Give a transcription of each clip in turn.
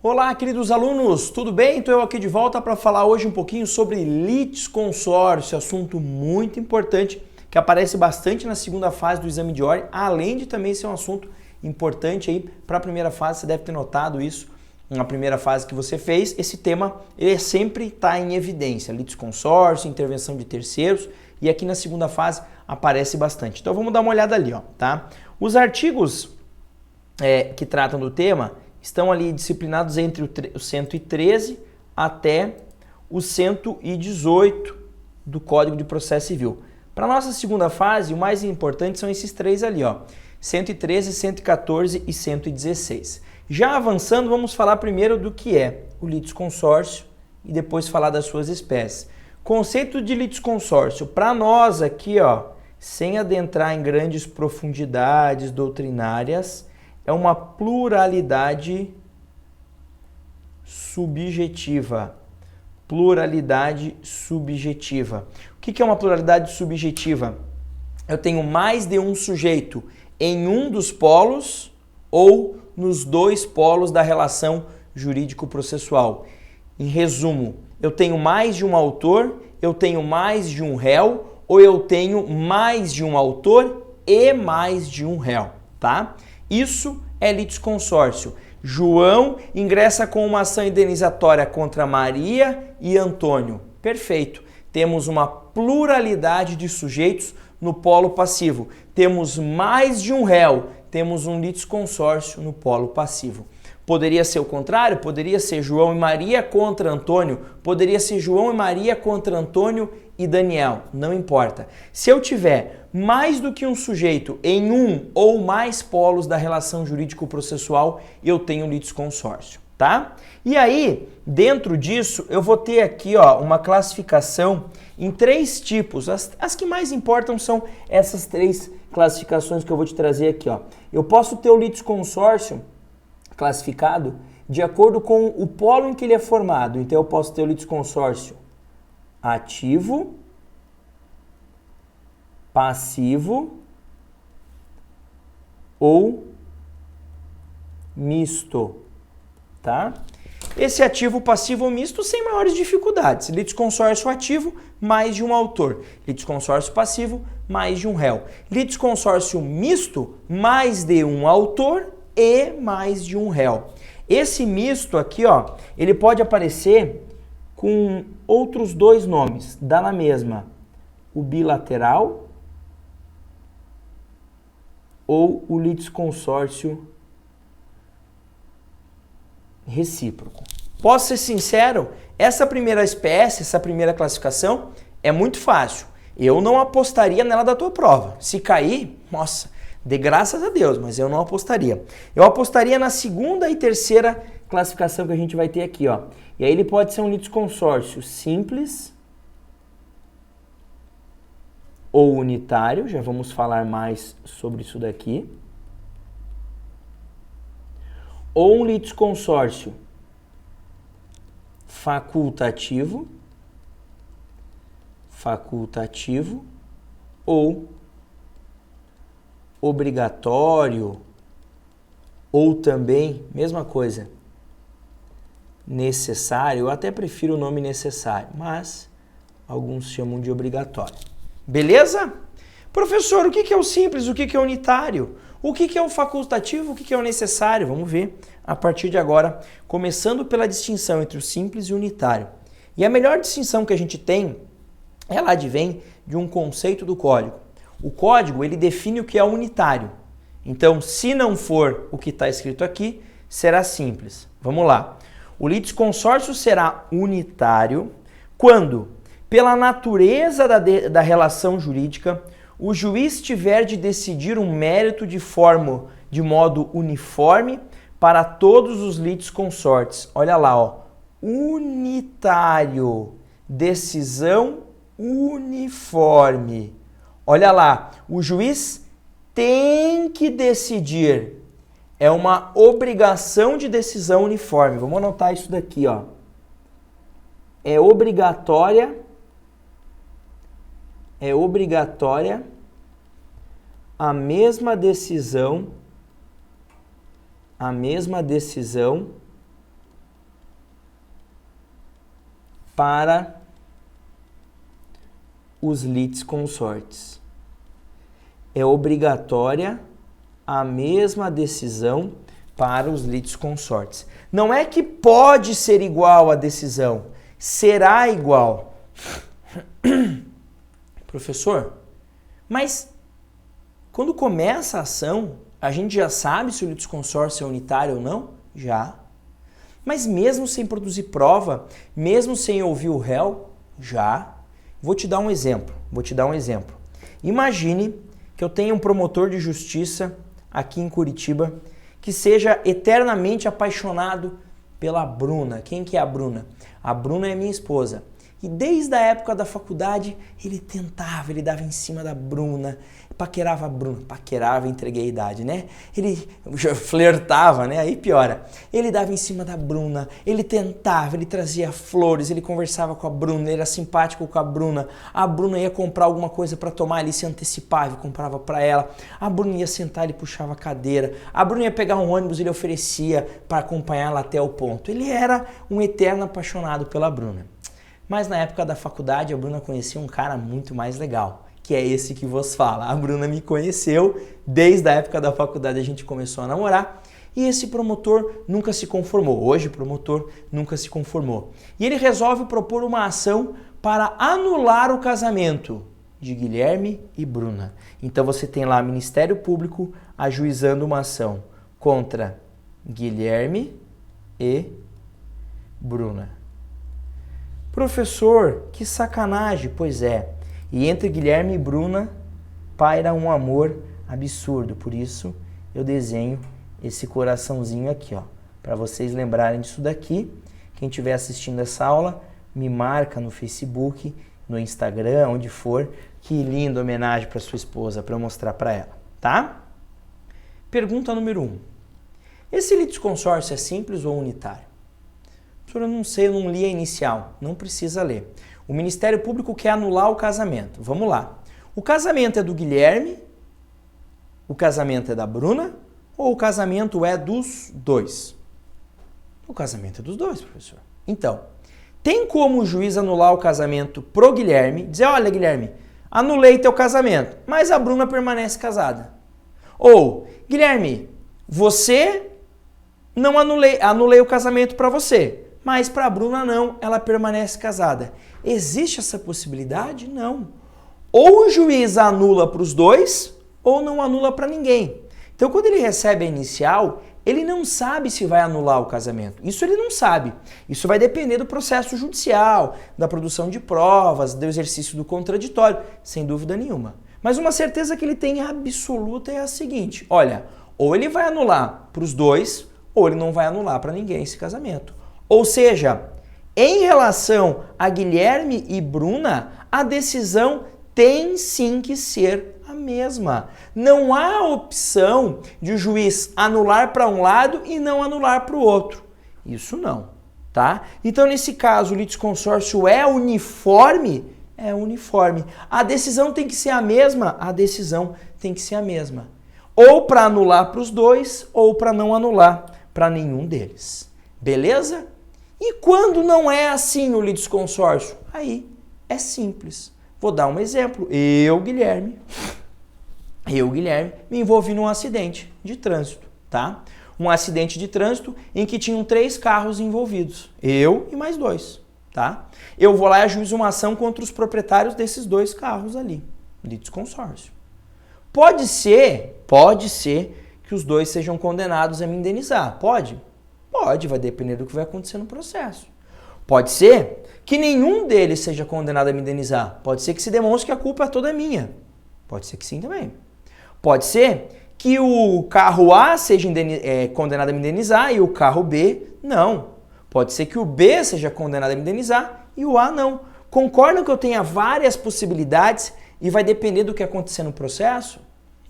Olá, queridos alunos, tudo bem? Estou eu aqui de volta para falar hoje um pouquinho sobre litisconsórcio, assunto muito importante que aparece bastante na segunda fase do exame de ordem, além de também ser um assunto importante aí para a primeira fase. Você deve ter notado isso na primeira fase que você fez. Esse tema ele sempre está em evidência, litisconsórcio, intervenção de terceiros, e aqui na segunda fase aparece bastante. Então vamos dar uma olhada ali, ó, tá? Os artigos que tratam do tema estão ali disciplinados entre o 113 até o 118 do Código de Processo Civil. Para a nossa segunda fase, o mais importante são esses três ali, ó, 113, 114 e 116. Já avançando, vamos falar primeiro do que é o litisconsórcio e depois falar das suas espécies. Conceito de litisconsórcio, para nós aqui, ó, sem adentrar em grandes profundidades doutrinárias, é uma pluralidade subjetiva. Pluralidade subjetiva. O que é uma pluralidade subjetiva? Eu tenho mais de um sujeito em um dos polos ou nos dois polos da relação jurídico-processual. Em resumo, eu tenho mais de um autor, eu tenho mais de um réu, ou eu tenho mais de um autor e mais de um réu, tá? Isso é litisconsórcio. João ingressa com uma ação indenizatória contra Maria e Antônio. Perfeito. Temos uma pluralidade de sujeitos no polo passivo. Temos mais de um réu. Temos um litisconsórcio no polo passivo. Poderia ser o contrário? Poderia ser João e Maria contra Antônio. Poderia ser João e Maria contra Antônio e Daniel. Não importa. Se eu tiver mais do que um sujeito em um ou mais polos da relação jurídico-processual, eu tenho litisconsórcio, tá? E aí, dentro disso, eu vou ter aqui, ó, uma classificação em três tipos. As que mais importam são essas três classificações que eu vou te trazer aqui, ó. Eu posso ter o litisconsórcio classificado de acordo com o polo em que ele é formado. Então eu posso ter o litisconsórcio ativo, passivo ou misto, tá? Esse ativo, passivo ou misto sem maiores dificuldades. Litisconsórcio ativo, mais de um autor. Litisconsórcio passivo, mais de um réu. Litisconsórcio misto, mais de um autor e mais de um réu. Esse misto aqui, ó, ele pode aparecer com outros dois nomes, dá na mesma, o bilateral ou o litisconsórcio recíproco. Posso ser sincero, essa primeira espécie, essa primeira classificação é muito fácil. Eu não apostaria nela da tua prova. Se cair, nossa, de graças a Deus, mas eu não apostaria. Eu apostaria na segunda e terceira classificação que a gente vai ter aqui, ó. E aí ele pode ser um litisconsórcio simples ou unitário, já vamos falar mais sobre isso daqui. Ou um litisconsórcio facultativo ou obrigatório, ou também, mesma coisa, necessário. Eu até prefiro o nome necessário, mas alguns chamam de obrigatório. Beleza? Professor, o que é o simples? O que é o unitário? O que é o facultativo? O que é o necessário? Vamos ver a partir de agora, começando pela distinção entre o simples e o unitário. E a melhor distinção que a gente tem, ela advém de um conceito do código. O código, ele define o que é unitário. Então, se não for o que está escrito aqui, será simples. Vamos lá. O litisconsórcio será unitário quando, pela natureza da relação jurídica, o juiz tiver de decidir um mérito de modo uniforme para todos os litisconsortes. Olha lá, ó. Unitário. Decisão uniforme. Olha lá, o juiz tem que decidir. É uma obrigação de decisão uniforme. Vamos anotar isso daqui, ó. É obrigatória a mesma decisão para os litisconsortes. É obrigatória a mesma decisão para os litisconsortes. Não é que pode ser igual a decisão, será igual. Professor, mas quando começa a ação, a gente já sabe se o litisconsórcio é unitário ou não? Já. Mas mesmo sem produzir prova, mesmo sem ouvir o réu? Já. Vou te dar um exemplo. Imagine que eu tenha um promotor de justiça aqui em Curitiba que seja eternamente apaixonado pela Bruna. Quem que é a Bruna? A Bruna é minha esposa. E desde a época da faculdade, ele dava em cima da Bruna, paquerava a Bruna, entreguei a idade, né? Ele flertava, né? Aí piora. Ele dava em cima da Bruna, ele tentava, ele trazia flores, ele conversava com a Bruna, ele era simpático com a Bruna ia comprar alguma coisa para tomar, ele se antecipava e comprava para ela, a Bruna ia sentar, ele puxava a cadeira, a Bruna ia pegar um ônibus, ele oferecia para acompanhá-la até o ponto. Ele era um eterno apaixonado pela Bruna. Mas na época da faculdade, a Bruna conhecia um cara muito mais legal, que é esse que vos fala. A Bruna me conheceu, desde a época da faculdade a gente começou a namorar, e esse promotor nunca se conformou. Hoje o promotor nunca se conformou. E ele resolve propor uma ação para anular o casamento de Guilherme e Bruna. Então você tem lá o Ministério Público ajuizando uma ação contra Guilherme e Bruna. Professor, que sacanagem, pois é. E entre Guilherme e Bruna paira um amor absurdo. Por isso eu desenho esse coraçãozinho aqui, ó, para vocês lembrarem disso daqui. Quem estiver assistindo essa aula, me marca no Facebook, no Instagram, onde for. Que linda homenagem para sua esposa, para eu mostrar para ela, tá? Pergunta número 1. Esse litisconsórcio é simples ou unitário? Eu não sei, eu não li a inicial, não precisa ler. O Ministério Público quer anular o casamento. Vamos lá. O casamento é do Guilherme? O casamento é da Bruna? Ou o casamento é dos dois? O casamento é dos dois, professor. Então, tem como o juiz anular o casamento pro Guilherme, dizer, olha, Guilherme, anulei teu casamento, mas a Bruna permanece casada. Ou, Guilherme, você não anulei o casamento para você. Mas para a Bruna não, ela permanece casada. Existe essa possibilidade? Não. Ou o juiz anula para os dois, ou não anula para ninguém. Então, quando ele recebe a inicial, ele não sabe se vai anular o casamento. Isso ele não sabe. Isso vai depender do processo judicial, da produção de provas, do exercício do contraditório, sem dúvida nenhuma. Mas uma certeza que ele tem absoluta é a seguinte, olha, ou ele vai anular para os dois, ou ele não vai anular para ninguém esse casamento. Ou seja, em relação a Guilherme e Bruna, a decisão tem sim que ser a mesma. Não há opção de o juiz anular para um lado e não anular para o outro. Isso não, tá? Então, nesse caso, o litisconsórcio é uniforme? É uniforme. A decisão tem que ser a mesma? A decisão tem que ser a mesma. Ou para anular para os dois, ou para não anular para nenhum deles. Beleza? E quando não é assim o litisconsórcio? Aí é simples. Vou dar um exemplo. Eu, Guilherme, me envolvi num acidente de trânsito, tá? Um acidente de trânsito em que tinham 3 carros envolvidos. Eu e mais 2, tá? Eu vou lá e ajuizo uma ação contra os proprietários desses 2 carros ali. Litisconsórcio. Pode ser que os 2 sejam condenados a me indenizar. Pode? Pode, vai depender do que vai acontecer no processo. Pode ser que nenhum deles seja condenado a me indenizar. Pode ser que se demonstre que a culpa é toda minha. Pode ser que sim também. Pode ser que o carro A seja condenado a me indenizar e o carro B não. Pode ser que o B seja condenado a me indenizar e o A não. Concordam que eu tenha várias possibilidades e vai depender do que acontecer no processo?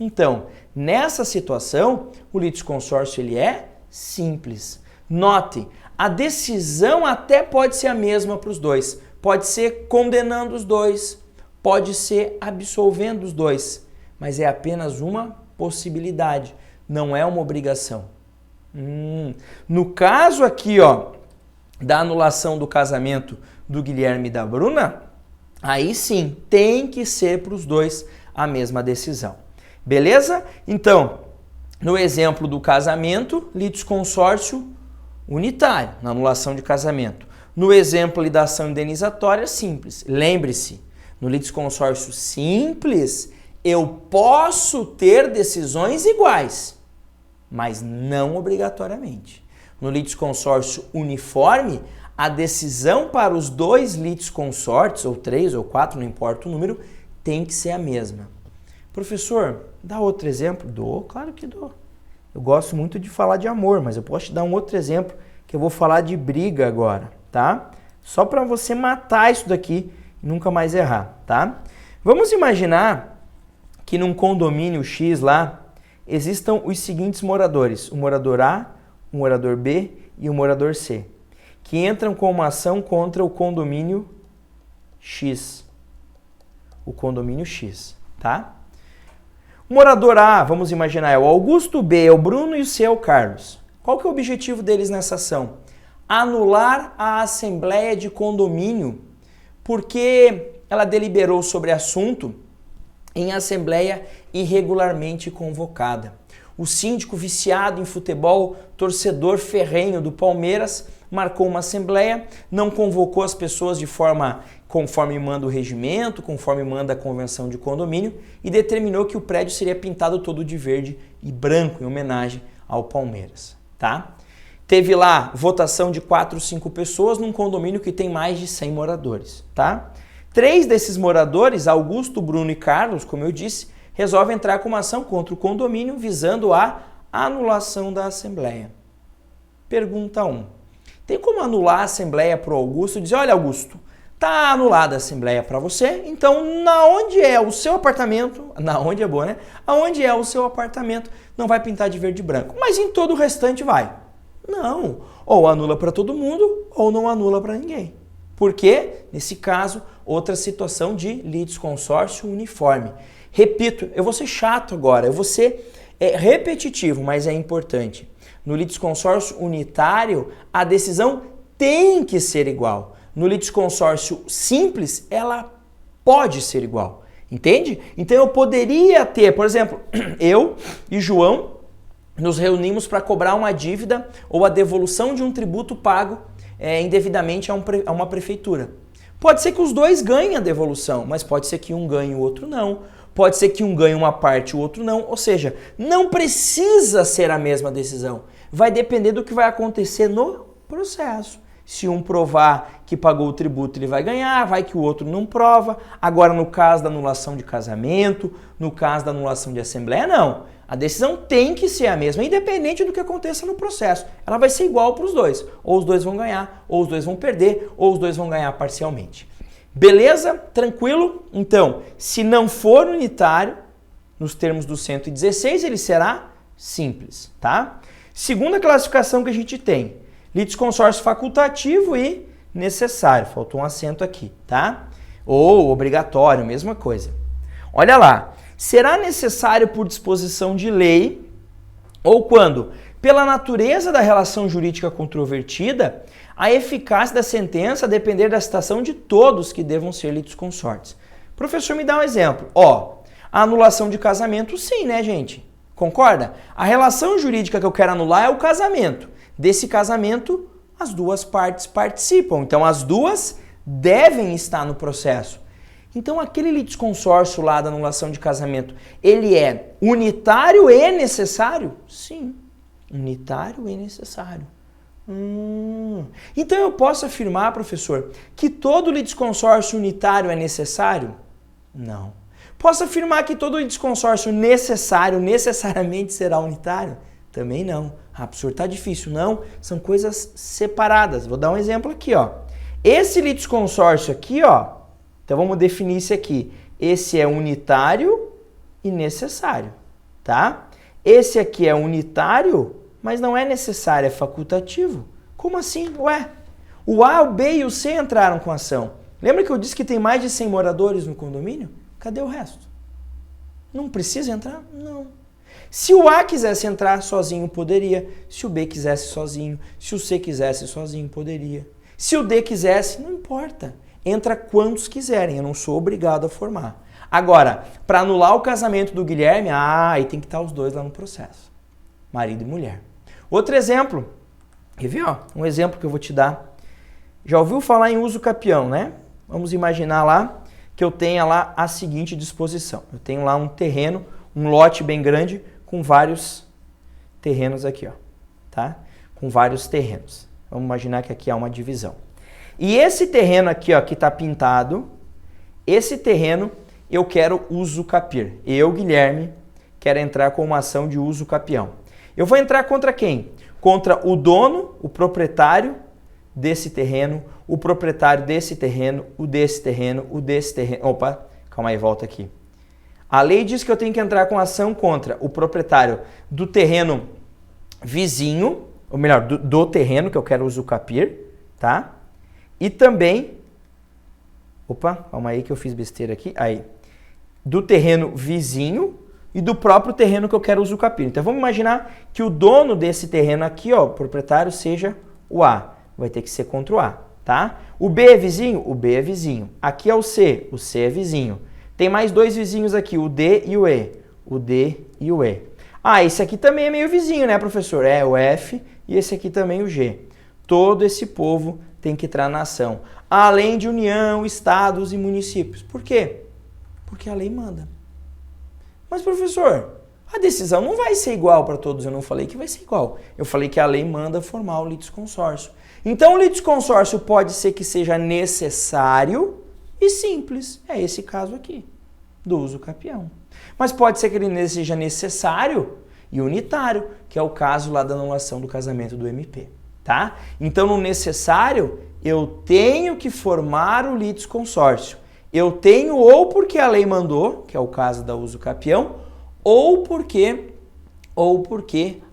Então, nessa situação, o litisconsórcio ele é simples. Note, a decisão até pode ser a mesma para os dois. Pode ser condenando os dois, pode ser absolvendo os dois, mas é apenas uma possibilidade, não é uma obrigação. No caso aqui, ó, da anulação do casamento do Guilherme e da Bruna, aí sim, tem que ser para os dois a mesma decisão. Beleza? Então, no exemplo do casamento, litisconsórcio unitário, na anulação de casamento. No exemplo da ação indenizatória, simples. Lembre-se, no litisconsórcio simples, eu posso ter decisões iguais, mas não obrigatoriamente. No litisconsórcio uniforme, a decisão para os dois litisconsortes, ou 3 ou 4, não importa o número, tem que ser a mesma. Professor, dá outro exemplo? Dou, claro que dou. Eu gosto muito de falar de amor, mas eu posso te dar um outro exemplo, que eu vou falar de briga agora, tá? Só para você matar isso daqui e nunca mais errar, tá? Vamos imaginar que num condomínio X lá, existam os seguintes moradores, o morador A, o morador B e o morador C, que entram com uma ação contra o condomínio X. O condomínio X, tá? O morador A, vamos imaginar, é o Augusto, o B é o Bruno e o C é o Carlos. Qual que é o objetivo deles nessa ação? Anular a assembleia de condomínio, porque ela deliberou sobre assunto em assembleia irregularmente convocada. O síndico viciado em futebol, torcedor ferrenho do Palmeiras, marcou uma assembleia, não convocou as pessoas de forma conforme manda o regimento, conforme manda a convenção de condomínio e determinou que o prédio seria pintado todo de verde e branco em homenagem ao Palmeiras, tá? Teve lá votação de 4 ou 5 pessoas num condomínio que tem mais de 100 moradores, tá? 3 desses moradores, Augusto, Bruno e Carlos, como eu disse, resolvem entrar com uma ação contra o condomínio visando a anulação da assembleia. Pergunta 1. Tem como anular a assembleia para o Augusto e dizer, olha Augusto, tá anulada a assembleia para você, então na onde é o seu apartamento, na onde é boa, né? Aonde é o seu apartamento não vai pintar de verde e branco, mas em todo o restante vai. Não, ou anula para todo mundo ou não anula para ninguém. Por quê? Nesse caso, outra situação de litisconsórcio uniforme. Repito, eu vou ser chato agora, eu vou ser repetitivo, mas é importante. No litisconsórcio unitário, a decisão tem que ser igual. No litisconsórcio simples, ela pode ser igual. Entende? Então eu poderia ter, por exemplo, eu e João nos reunimos para cobrar uma dívida ou a devolução de um tributo pago indevidamente a uma prefeitura. Pode ser que os dois ganhem a devolução, mas pode ser que um ganhe e o outro não. Pode ser que um ganhe uma parte e o outro não. Ou seja, não precisa ser a mesma decisão. Vai depender do que vai acontecer no processo. Se um provar que pagou o tributo, ele vai ganhar, vai que o outro não prova. Agora, no caso da anulação de casamento, no caso da anulação de assembleia, não. A decisão tem que ser a mesma, independente do que aconteça no processo. Ela vai ser igual para os dois. Ou os dois vão ganhar, ou os dois vão perder, ou os dois vão ganhar parcialmente. Beleza? Tranquilo? Então, se não for unitário, nos termos do 116, ele será simples, tá? Segunda classificação que a gente tem, litisconsórcio facultativo e necessário. Faltou um acento aqui, tá? Ou obrigatório, mesma coisa. Olha lá. Será necessário por disposição de lei ou quando, pela natureza da relação jurídica controvertida, a eficácia da sentença depender da citação de todos que devam ser litisconsortes. Professor, me dá um exemplo. A anulação de casamento, sim, né, gente? Concorda? A relação jurídica que eu quero anular é o casamento. Desse casamento, as duas partes participam. Então, as duas devem estar no processo. Então, aquele litisconsórcio lá da anulação de casamento, ele é unitário e necessário? Sim, unitário e necessário. Então, eu posso afirmar, professor, que todo litisconsórcio unitário é necessário? Não. Posso afirmar que todo litisconsórcio necessário necessariamente será unitário? Também não. Professor, tá difícil. Não, são coisas separadas. Vou dar um exemplo aqui, ó. Esse litisconsórcio aqui, ó, então vamos definir isso aqui. Esse é unitário e necessário, tá? Esse aqui é unitário, mas não é necessário, é facultativo. Como assim? Ué, o A, o B e o C entraram com ação. Lembra que eu disse que tem mais de 100 moradores no condomínio? Cadê o resto? Não precisa entrar? Não. Se o A quisesse entrar sozinho, poderia. Se o B quisesse sozinho, se o C quisesse sozinho, poderia. Se o D quisesse, não importa. Entra quantos quiserem, eu não sou obrigado a formar. Agora, para anular o casamento do Guilherme, aí tem que estar os dois lá no processo. Marido e mulher. Outro exemplo, quer ver? Um exemplo que eu vou te dar. Já ouviu falar em uso capião, né? Vamos imaginar lá que eu tenha lá a seguinte disposição. Eu tenho lá um terreno, um lote bem grande, com vários terrenos aqui, ó, tá? Com vários terrenos. Vamos imaginar que aqui há uma divisão. E esse terreno aqui, ó, que está pintado, esse terreno eu quero uso capir. Eu, Guilherme, quero entrar com uma ação de uso capião. Eu vou entrar contra quem? Contra o dono, o proprietário desse terreno, o proprietário desse terreno, o desse terreno, o desse terreno. Opa, calma aí, volta aqui. A lei diz que eu tenho que entrar com ação contra o proprietário do terreno vizinho, ou melhor, do terreno que eu quero usucapir, tá? E também, opa, calma aí que eu fiz besteira aqui, aí, do terreno vizinho e do próprio terreno que eu quero usucapir. Então vamos imaginar que o dono desse terreno aqui, ó, o proprietário, seja o A. Vai ter que ser contra o A, tá? O B é vizinho? O B é vizinho. Aqui é o C é vizinho. Tem mais dois vizinhos aqui, o D e o E. O D e o E. Ah, esse aqui também é meio vizinho, né, professor? É o F e esse aqui também o G. Todo esse povo tem que entrar na ação. Além de União, estados e municípios. Por quê? Porque a lei manda. Mas, professor, a decisão não vai ser igual para todos. Eu não falei que vai ser igual. Eu falei que a lei manda formar o litisconsórcio. Então, o litisconsórcio pode ser que seja necessário e simples. É esse caso aqui, do uso capião. Mas pode ser que ele seja necessário e unitário, que é o caso lá da anulação do casamento do MP, tá? Então, no necessário, eu tenho que formar o litisconsórcio. Eu tenho ou porque a lei mandou, que é o caso da uso capião, ou porque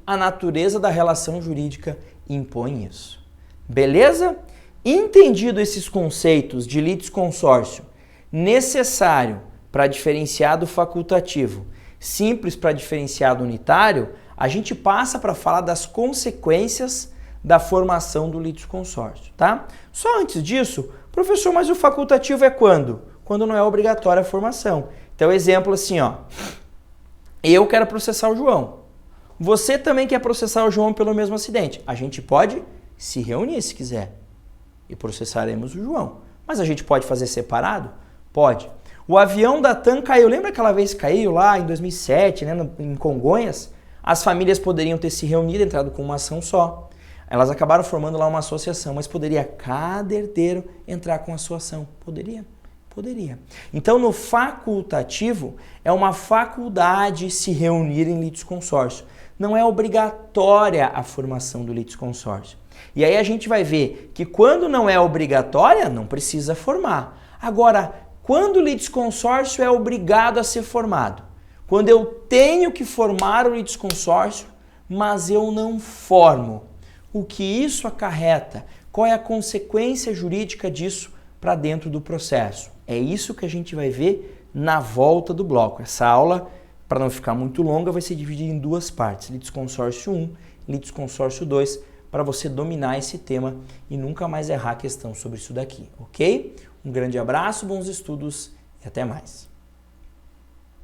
a natureza da relação jurídica impõe isso. Beleza? Entendido esses conceitos de litisconsórcio, necessário para diferenciar do facultativo, simples para diferenciar do unitário, a gente passa para falar das consequências da formação do litisconsórcio, tá? Só antes disso, professor, mas o facultativo é quando? Quando não é obrigatória a formação. Então, exemplo assim, ó. Eu quero processar o João. Você também quer processar o João pelo mesmo acidente. A gente pode se reunir se quiser e processaremos o João. Mas a gente pode fazer separado? Pode. O avião da TAM caiu. Lembra aquela vez que caiu lá em 2007, né, em Congonhas? As famílias poderiam ter se reunido, entrado com uma ação só. Elas acabaram formando lá uma associação, mas poderia cada herdeiro entrar com a sua ação? Poderia. Poderia. Então, no facultativo, é uma faculdade se reunir em litisconsórcio. Não é obrigatória a formação do litisconsórcio. E aí a gente vai ver que quando não é obrigatória, não precisa formar. Agora, quando o litisconsórcio é obrigado a ser formado? Quando eu tenho que formar o litisconsórcio, mas eu não formo. O que isso acarreta? Qual é a consequência jurídica disso para dentro do processo? É isso que a gente vai ver na volta do bloco. Essa aula, para não ficar muito longa, vai ser dividida em duas partes. Litisconsórcio 1, litisconsórcio 2, para você dominar esse tema e nunca mais errar a questão sobre isso daqui, ok? Um grande abraço, bons estudos e até mais.